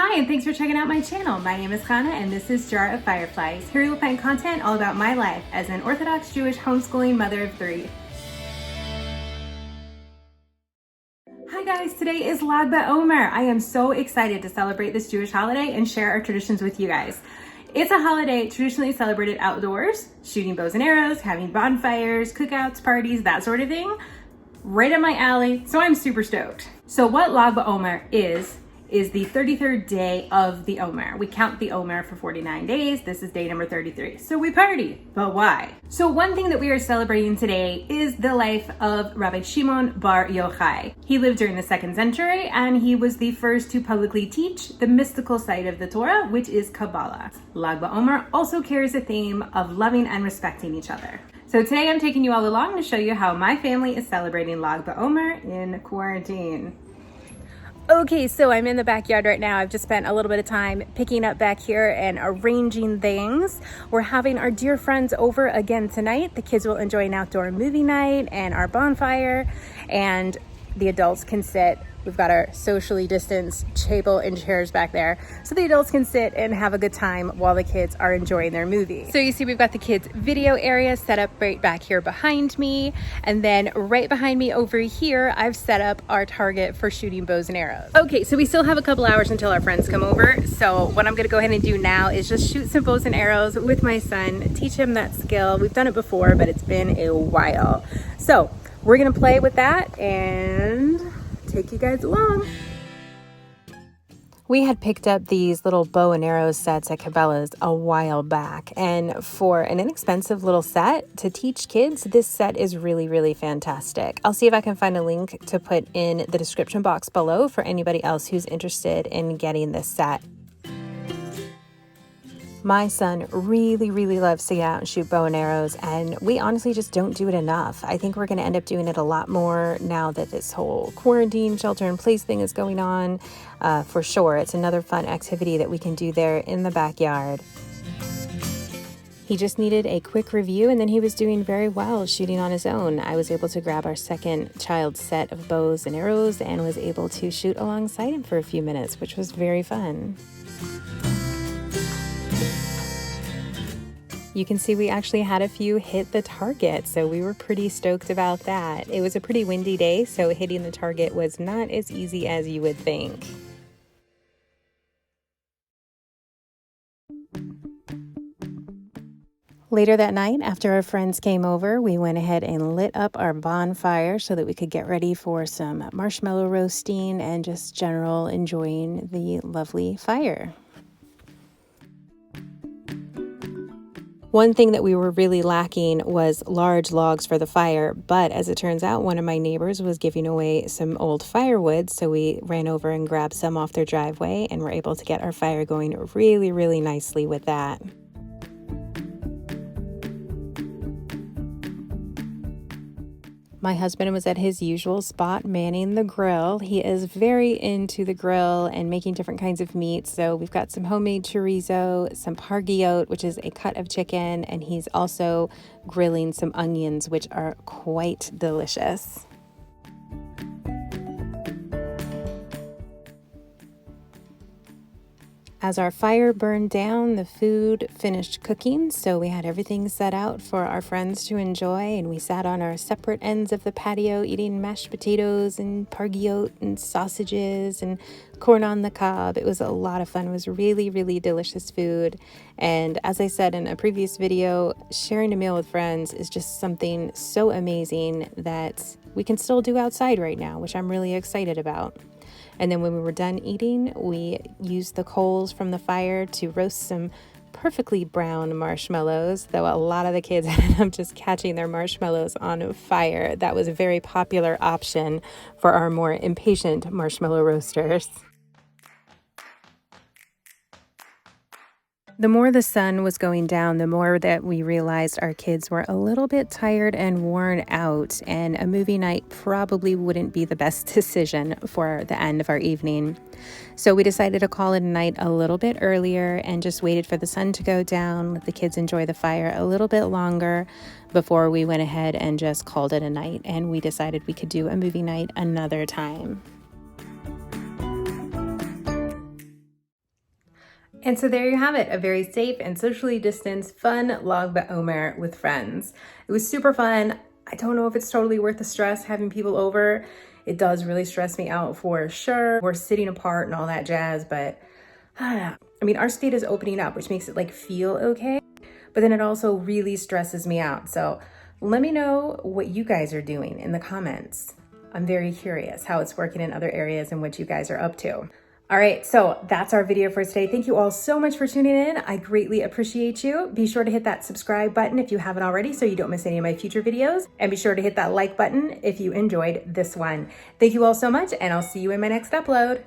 Hi, and thanks for checking out my channel. My name is Hannah, and this is Jar of Fireflies. Here you will find content all about my life as an Orthodox Jewish homeschooling mother of three. Hi guys, today is Lag BaOmer. I am so excited to celebrate this Jewish holiday and share our traditions with you guys. It's a holiday traditionally celebrated outdoors, shooting bows and arrows, having bonfires, cookouts, parties, that sort of thing. Right up my alley, so I'm super stoked. So what Lag BaOmer is the 33rd day of the Omer. We count the Omer for 49 days. This is day number 33. So we party, but why? So one thing that we are celebrating today is the life of Rabbi Shimon bar Yochai. He lived during the 2nd century, and he was the first to publicly teach the mystical side of the Torah, which is Kabbalah. Lag BaOmer also carries a theme of loving and respecting each other. So today I'm taking you all along to show you how my family is celebrating Lag BaOmer in quarantine. Okay, so I'm in the backyard right now. I've just spent a little bit of time picking up back here and arranging things. We're having our dear friends over again tonight. The kids will enjoy an outdoor movie night and our bonfire, and the adults can sit. We've got our socially distanced table and chairs back there, so the adults can sit and have a good time while the kids are enjoying their movie. So you see we've got the kids' video area set up right back here behind me, and then right behind me over here, I've set up our target for shooting bows and arrows. Okay, so we still have a couple hours until our friends come over, so what I'm gonna go ahead and do now is just shoot some bows and arrows with my son, teach him that skill. We've done it before, but it's been a while. So we're gonna play with that and take you guys along. We had picked up these little bow and arrow sets at Cabela's a while back, and for an inexpensive little set to teach kids, this set is really fantastic. I'll see if I can find a link to put in the description box below for anybody else who's interested in getting this set. My son really loves to get out and shoot bow and arrows, and we honestly just don't do it enough. I think we're going to end up doing it a lot more now that this whole quarantine shelter in place thing is going on. For sure, it's another fun activity that we can do there in the backyard. He just needed a quick review, and then he was doing very well shooting on his own. I was able to grab our second child's set of bows and arrows and was able to shoot alongside him for a few minutes, which was very fun. You can see we actually had a few hit the target, so we were pretty stoked about that. It was a pretty windy day, so hitting the target was not as easy as you would think. Later that night, after our friends came over, we went ahead and lit up our bonfire so that we could get ready for some marshmallow roasting and just general enjoying the lovely fire. One thing that we were really lacking was large logs for the fire, but as it turns out, one of my neighbors was giving away some old firewood, so we ran over and grabbed some off their driveway and were able to get our fire going really nicely with that. My husband was at his usual spot manning the grill. He is very into the grill and making different kinds of meat. So we've got some homemade chorizo, some pargiot, which is a cut of chicken, and he's also grilling some onions, which are quite delicious. As our fire burned down, the food finished cooking, so we had everything set out for our friends to enjoy, and we sat on our separate ends of the patio eating mashed potatoes and pargiot and sausages and corn on the cob. It was a lot of fun. It was really delicious food, and as I said in a previous video, sharing a meal with friends is just something so amazing that we can still do outside right now, which I'm really excited about. And then when we were done eating, we used the coals from the fire to roast some perfectly brown marshmallows, though a lot of the kids ended up just catching their marshmallows on fire. That was a very popular option for our more impatient marshmallow roasters. The more the sun was going down, the more that we realized our kids were a little bit tired and worn out, and a movie night probably wouldn't be the best decision for the end of our evening. So we decided to call it a night a little bit earlier and just waited for the sun to go down, let the kids enjoy the fire a little bit longer before we went ahead and just called it a night. And we decided we could do a movie night another time. And so there you have it, a very safe and socially distanced, fun Lag BaOmer with friends. It was super fun. I don't know if it's totally worth the stress having people over. It does really stress me out for sure. We're sitting apart and all that jazz, but I mean, our state is opening up, which makes it like feel okay, but then it also really stresses me out. So let me know what you guys are doing in the comments. I'm very curious how it's working in other areas and what you guys are up to. All right, so that's our video for today. Thank you all so much for tuning in. I greatly appreciate you. Be sure to hit that subscribe button if you haven't already so you don't miss any of my future videos. And be sure to hit that like button if you enjoyed this one. Thank you all so much, and I'll see you in my next upload.